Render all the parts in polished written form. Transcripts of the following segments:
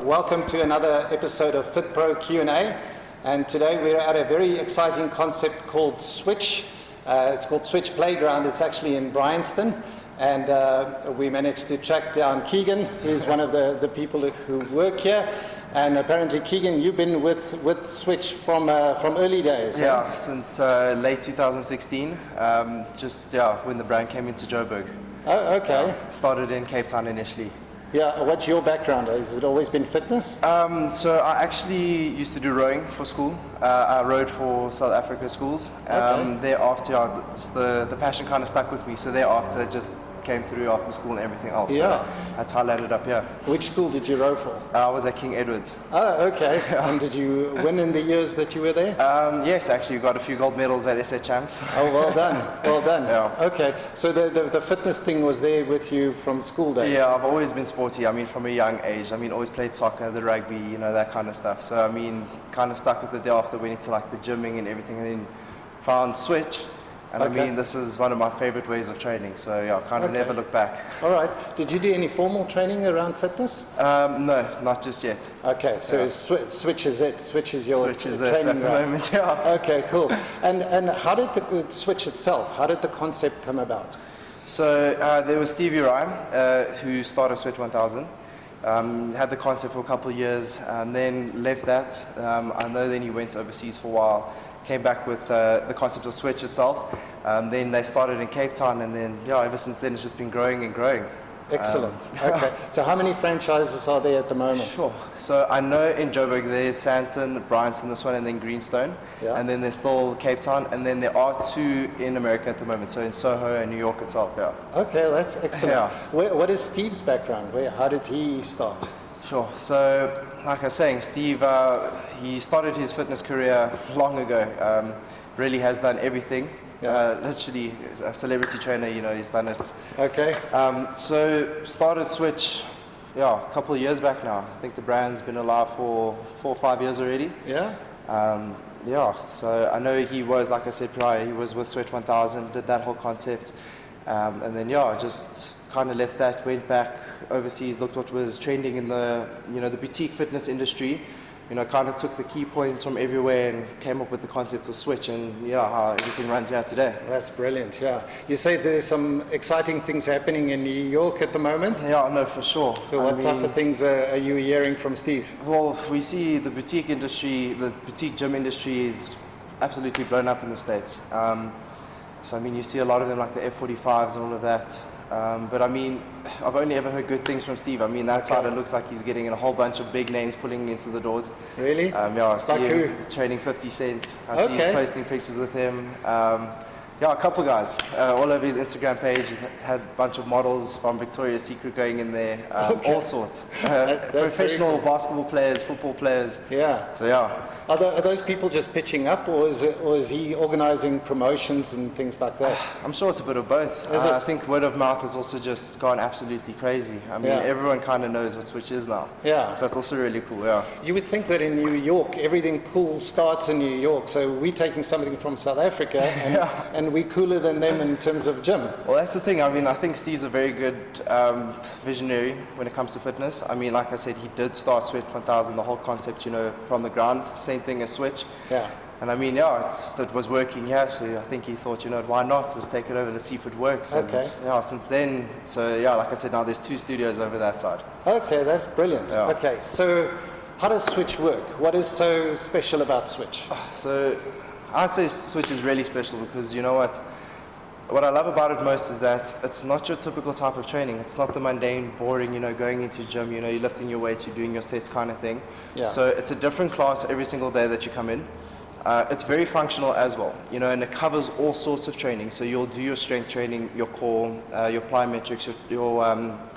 Welcome to another episode of FitPro Q&A, and today we're at a very exciting concept called Switch. It's called Switch Playground. It's actually in Bryanston, and we managed to track down Keegan, who's one of the people who work here. And apparently, Keegan, you've been with Switch from early days. Yeah, since late 2016, when the brand came into Joburg. Oh, okay. Started in Cape Town initially. Yeah, what's your background? Has it always been fitness? So I actually used to do rowing for school. I rowed for South Africa schools. Thereafter, the passion kind of stuck with me. So thereafter, just came through after school and everything else. Yeah. So that's how I landed up here. Which school did you row for? I was at King Edward's. Oh, okay. And did you win in the years that you were there? Yes, actually, we got a few gold medals at SA Champs. Oh, well done. Well done. Yeah. Okay. So the fitness thing was there with you from school days? Yeah, I've always been sporty. I mean, from a young age. I mean, always played soccer, the rugby, you know, that kind of stuff. So, I mean, kind of stuck with it thereafter, went into like the gymming and everything, and then found Switch. And Okay. I mean, this is one of my favorite ways of training. So, yeah, kind of never look back. All right. Did you do any formal training around fitness? No, not just yet. Okay. So Yeah. Switch is it? Switch is your Switch is it training at the ground. moment, yeah. Okay, cool. And how did the Switch itself, how did the concept come about? So there was Stevie Ryan, who started Sweat 1000. Had the concept for a couple of years and then left that. I know then he went overseas for a while, came back with the concept of Switch itself. Then they started in Cape Town, and then ever since then it's just been growing and growing. Excellent. Okay. So how many franchises are there at the moment? Sure. So I know in Joburg there's Sandton, Bryanston, this one, and then Greenstone. Yeah. And then there's still Cape Town, and then there are two in America at the moment, so in Soho and New York itself, yeah. Okay, that's excellent. Yeah. What is Steve's background? How did he start? Sure. So, like I was saying, Steve, he started his fitness career long ago. Really has done everything. Yeah. Literally a celebrity trainer, you know, he's done it. Okay. So started Switch, a couple of years back now. I think the brand's been alive for 4 or 5 years already. Yeah. So I know he was, like I said prior, he was with Sweat 1000, did that whole concept. And then, just kind of left that, went back overseas, looked what was trending in the, the boutique fitness industry. Kind of took the key points from everywhere and came up with the concept of Switch, and how everything runs here today. That's brilliant, yeah. You say there's some exciting things happening in New York at the moment? Yeah, no, for sure. So what type of things are you hearing from Steve? Well, we see the boutique industry, the boutique gym industry is absolutely blown up in the States. So, I mean, you see a lot of them like the F45s and all of that. But, I mean, I've only ever heard good things from Steve. I mean, that side it looks like he's getting a whole bunch of big names pulling into the doors. Really? I see Like him who? training 50 Cent. I see he's Okay. posting pictures with him. A couple guys. All over his Instagram page, he's had a bunch of models from Victoria's Secret going in there. Okay. All sorts. That's very Professional cool. basketball players, football players. Yeah. So, yeah. Are those people just pitching up, or is he organizing promotions and things like that? I'm sure it's a bit of both. Is it? I think word of mouth has also just gone absolutely crazy. I mean, Yeah. everyone kind of knows what Switch is now. Yeah. So that's also really cool, yeah. You would think that in New York, everything cool starts in New York. So we're taking something from South Africa, and we're cooler than them in terms of gym. Well, that's the thing. I mean, I think Steve's a very good visionary when it comes to fitness. I mean, like I said, he did start Sweat 1000, the whole concept, from the ground. Same thing as Switch. Yeah. And I mean, it was working here, so I think he thought, why not? Let's take it over, let's see if it works. Okay. And since then, like I said, now there's 2 studios over that side. Okay, that's brilliant. Yeah. Okay, so how does Switch work? What is so special about Switch? So I'd say Switch is really special because you know what? What I love about it most is that it's not your typical type of training. It's not the mundane, boring, going into gym, you're lifting your weights, you're doing your sets kind of thing. Yeah. So it's a different class every single day that you come in. It's very functional as well, and it covers all sorts of training. So you'll do your strength training, your core, your plyometrics, your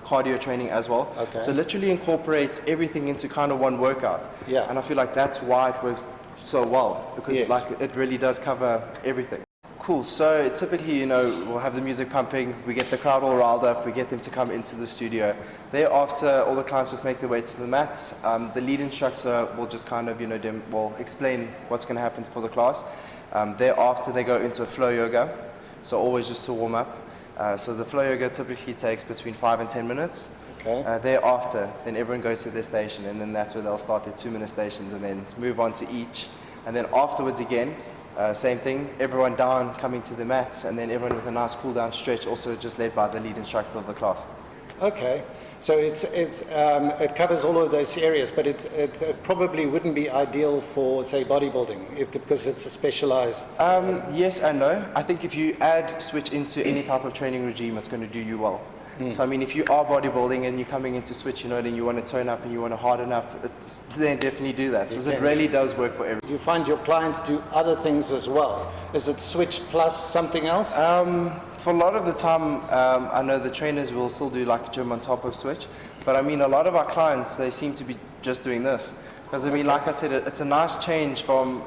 cardio training as well. Okay. So literally incorporates everything into kind of one workout. Yeah. And I feel like that's why it works so well, because Yes. it really does cover everything. Cool. So typically, we'll have the music pumping, we get the crowd all riled up, we get them to come into the studio. Thereafter, all the clients just make their way to the mats. The lead instructor will just kind of, will explain what's going to happen for the class. Thereafter, they go into a flow yoga, so always just to warm up. So the flow yoga typically takes between 5 and 10 minutes. Okay. Thereafter, then everyone goes to their station, and then that's where they'll start their 2-minute stations and then move on to each. And then afterwards again, same thing, everyone down coming to the mats, and then everyone with a nice cool down stretch, also just led by the lead instructor of the class. Okay, so it covers all of those areas, but it probably wouldn't be ideal for, say, bodybuilding, because it's a specialized... Yes and no. I think if you add Switch into any type of training regime, it's going to do you well. So I mean, if you are bodybuilding and you're coming into Switch, and you want to tone up and you want to harden up, then definitely do that, because it really does work for everyone. Do you find your clients do other things as well? Is it Switch plus something else? For a lot of the time, I know the trainers will still do like gym on top of Switch, but I mean, a lot of our clients, they seem to be just doing this. Because I mean, like I said, it's a nice change from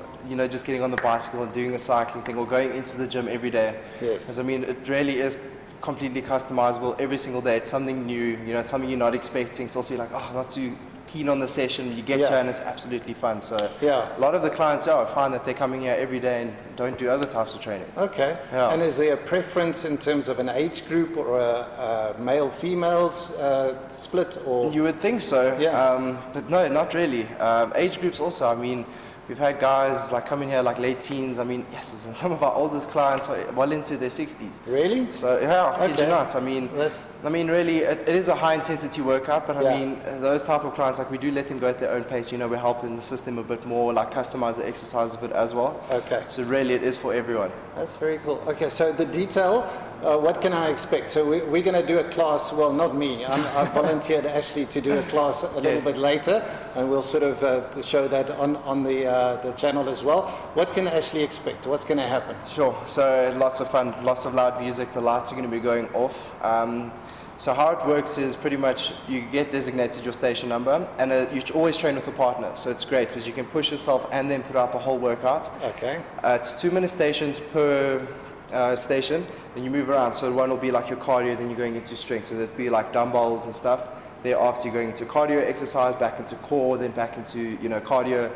just getting on the bicycle and doing a cycling thing or going into the gym every day. Yes. Because I mean, it really is completely customizable every single day. It's something new, something you're not expecting. So you're like, oh, not too keen on the session. You get here and it's absolutely fun. So a lot of the clients find that they're coming here every day and don't do other types of training. Okay. Yeah. And is there a preference in terms of an age group or a male-female split? Or You would think so. Yeah. But no, not really. Age groups also, I mean, we've had guys like come in here like late teens. I mean, yes, and some of our oldest clients are well into their 60s. Really? So I kid you not. I mean, really, it is a high intensity workout, but I mean, those type of clients, like we do let them go at their own pace. We're helping the system a bit more, like customize the exercise a bit as well. Okay. So really, it is for everyone. That's very cool. Okay, so the detail, what can I expect? So we're going to do a class, well, not me. I've volunteered actually to do a class a little bit later, and we'll sort of show that on the channel as well. What can I actually expect? What's going to happen? Sure. So lots of fun, lots of loud music. The lights are going to be going off. So how it works is pretty much you get designated your station number, and you always train with a partner. So it's great because you can push yourself and them throughout the whole workout. Okay. It's 2-minute stations per station. Then you move around. So one will be like your cardio, then you're going into strength. So there'd be like dumbbells and stuff. Thereafter you're going into cardio exercise, back into core, then back into cardio.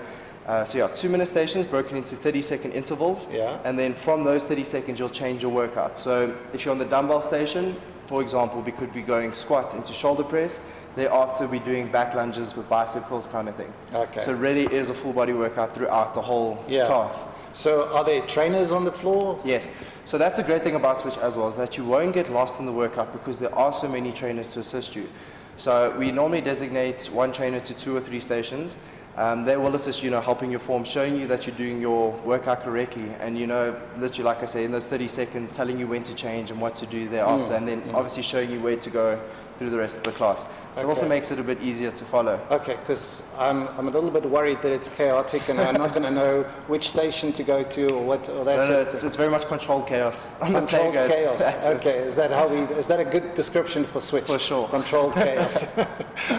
So 2-minute stations broken into 30-second intervals. Yeah. And then from those 30 seconds, you'll change your workout. So if you're on the dumbbell station, for example, we could be going squat into shoulder press. Thereafter, we're doing back lunges with bicep curls kind of thing. Okay. So it really is a full body workout throughout the whole class. So are there trainers on the floor? Yes. So that's a great thing about Switch as well, is that you won't get lost in the workout because there are so many trainers to assist you. So we normally designate one trainer to 2 or 3 stations. They will assist you, helping your form, showing you that you're doing your workout correctly, and literally, like I say, in those 30 seconds, telling you when to change and what to do thereafter, and then obviously showing you where to go through the rest of the class. So it also makes it a bit easier to follow. Okay, because I'm a little bit worried that it's chaotic and I'm not going to know which station to go to or what. Or that's No, it's very much controlled chaos. Controlled chaos. That's okay, it. is that a good description for Switch? For sure. Controlled chaos.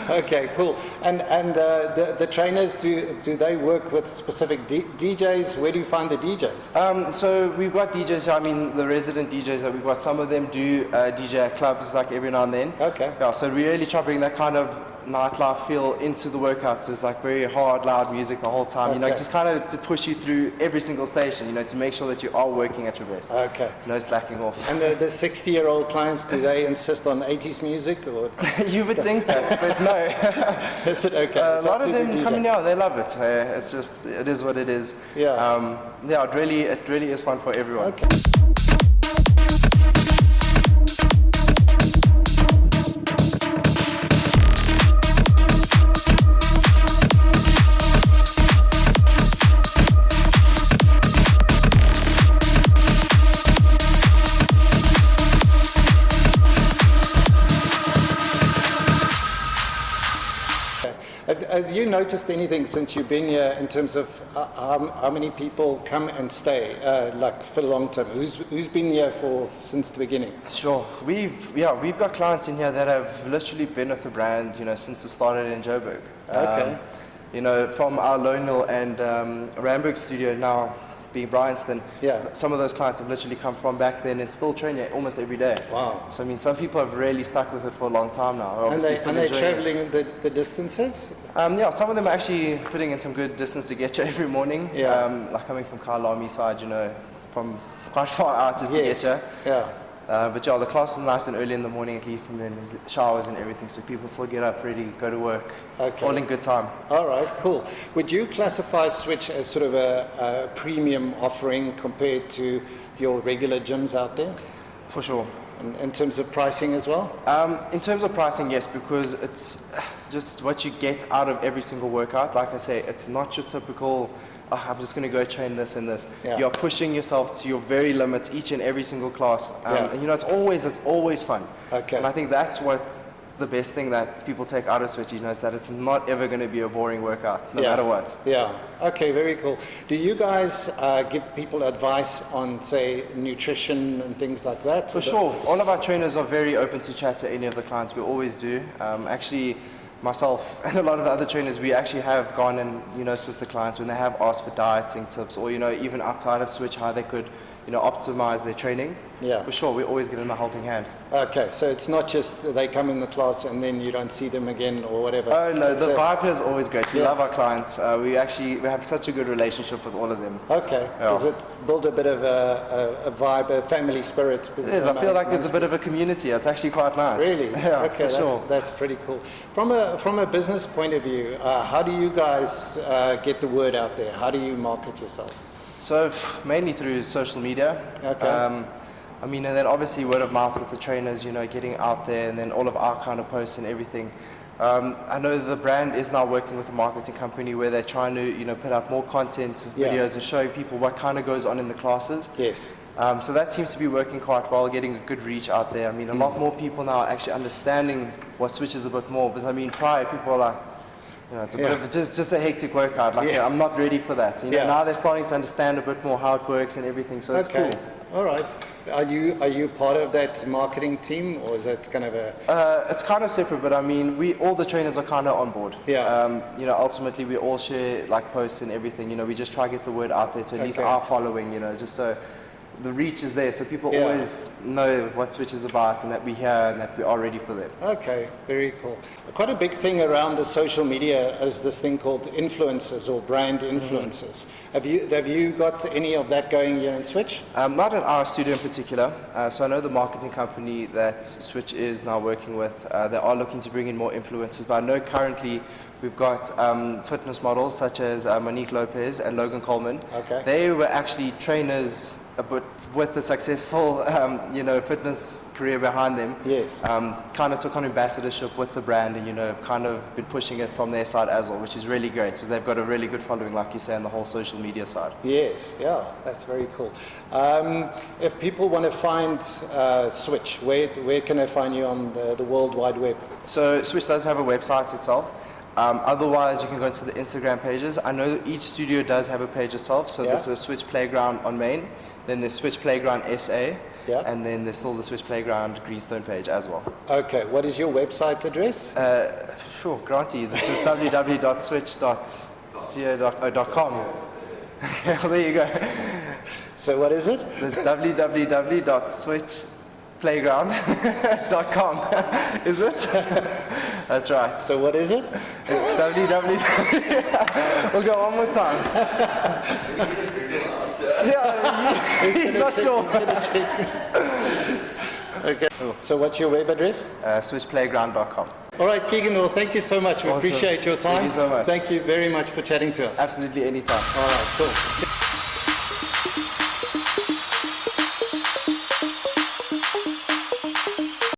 Okay, cool. And the trainers, do they work with specific DJs? Where do you find the DJs? So we've got DJs here. I mean, the resident DJs that we've got, some of them do DJ at clubs like every now and then. Okay. Yeah, so we really try to bring that kind of nightlife feel into the workouts. It's like very hard, loud music the whole time. Just kind of to push you through every single station. To make sure that you are working at your best. Okay. No slacking off. And the 60-year-old clients, do they insist on 80s music or? You would think that, but no. Is it okay? A lot of them come in here, they love it. It's just, it is what it is. Yeah. It really is fun for everyone. Okay. Have you noticed anything since you've been here in terms of how many people come and stay, like for long term? Who's been here since the beginning? Sure. We've got clients in here that have literally been with the brand, since it started in Joburg. Okay. From our Lone Hill and Randburg studio now, being Bryanston, Yeah. some of those clients have literally come from back then and still train here almost every day. Wow. So I mean, some people have really stuck with it for a long time now. And Obviously still they're enjoying it. traveling the distances? Yeah, some of them are actually putting in some good distance to get you every morning. Yeah. Like coming from Kyalami side, you know, from quite far out just to get you. Yeah. But yeah, the class is nice and early in the morning at least, and then there's showers and everything, so people still get up ready, go to work, Okay. all in good time. All right, cool. Would you classify Switch as sort of a premium offering compared to your regular gyms out there For sure. in terms of pricing as well? In terms of pricing, yes, because it's just what you get out of every single workout. Like I say, it's not your typical, oh, I'm just going to go train this and this. Yeah. You're pushing yourself to your very limits each and every single class. Yeah. And you know, it's always fun. Okay. And I think that's what the best thing that people take out of Switch, you know, is that it's not ever going to be a boring workout, no Yeah. matter what. Yeah. Okay, very cool. Do you guys give people advice on, say, nutrition and things like that? For sure. All of our trainers are very open to chat to any of the clients. We always do. Actually, myself and a lot of the other trainers, we actually have gone and, you know, sister clients when they have asked for dieting tips or, you know, even outside of Switch, how they could, you know, optimize their training. Yeah. For sure, we always give them a helping hand. Okay, so it's not just they come in the class and then you don't see them again or whatever. Oh no, It's the a- vibe here is always great. We Yeah. love our clients. We have such a good relationship with all of them. Okay, Yeah. does it build a bit of a vibe, a family spirit? It is. I feel like there's a bit of a community. It's actually quite nice. Really? Yeah, Okay, for sure. that's pretty cool. From a business point of view, how do you guys get the word out there? How do you market yourself? So mainly through social media. Okay. I mean, and then obviously word of mouth with the trainers, you know, getting out there, and then all of our kind of posts and everything. I know the brand is now working with a marketing company where they're trying to, you know, put out more content, Yeah. videos, and showing people what kind of goes on in the classes. Yes. So that seems to be working quite well, getting a good reach out there. I mean, a lot more people now are actually understanding what Switch is a bit more. Because I mean, prior people are like, you know, it's a bit Yeah. of just a hectic workout. Like, Yeah. I'm not ready for that. You know, Yeah. now they're starting to understand a bit more how it works and everything. So it's Okay. cool. All right. Are you part of that marketing team, or is that kind of a? It's kind of separate, but I mean, all the trainers are kind of on board. Yeah. You know, ultimately we all share like posts and everything. You know, we just try to get the word out there to at least Okay. our following. You know, just so the reach is there, so people Yeah. always know what Switch is about and that we're here and that we are ready for them. Okay, very cool. Quite a big thing around the social media is this thing called influencers or brand influencers. Have you got any of that going here in Switch? Not at our studio in particular. So I know the marketing company that Switch is now working with, they are looking to bring in more influencers, but I know currently we've got fitness models such as Monique Lopez and Logan Coleman. Okay. They were actually trainers, but with the successful, you know, fitness career behind them. Yes. Kind of took on ambassadorship with the brand and, you know, kind of been pushing it from their side as well, which is really great because they've got a really good following, like you say, on the whole social media side. Yes, yeah, that's very cool. If people want to find Switch, where can they find you on the World Wide Web? So Switch does have a website itself. Otherwise, you can go to the Instagram pages. I know that each studio does have a page itself. So Yeah. there's a Switch Playground on main, then there's Switch Playground SA, Yeah. and then there's still the Switch Playground Greenstone page as well. Okay, what is your website address? Sure, grantees. It's just www.switch.co.com. Well, there you go. So what is it? It's www.switchplayground.com. Is it? That's right. So what is it? It's www. We'll go one more time. Yeah, he's not sure. Okay. So what's your web address? Switchplayground.com. All right, Keegan, well, thank you so much. We Awesome. appreciate your time. Thank you so much. Thank you very much for chatting to us. Absolutely anytime. All right, cool.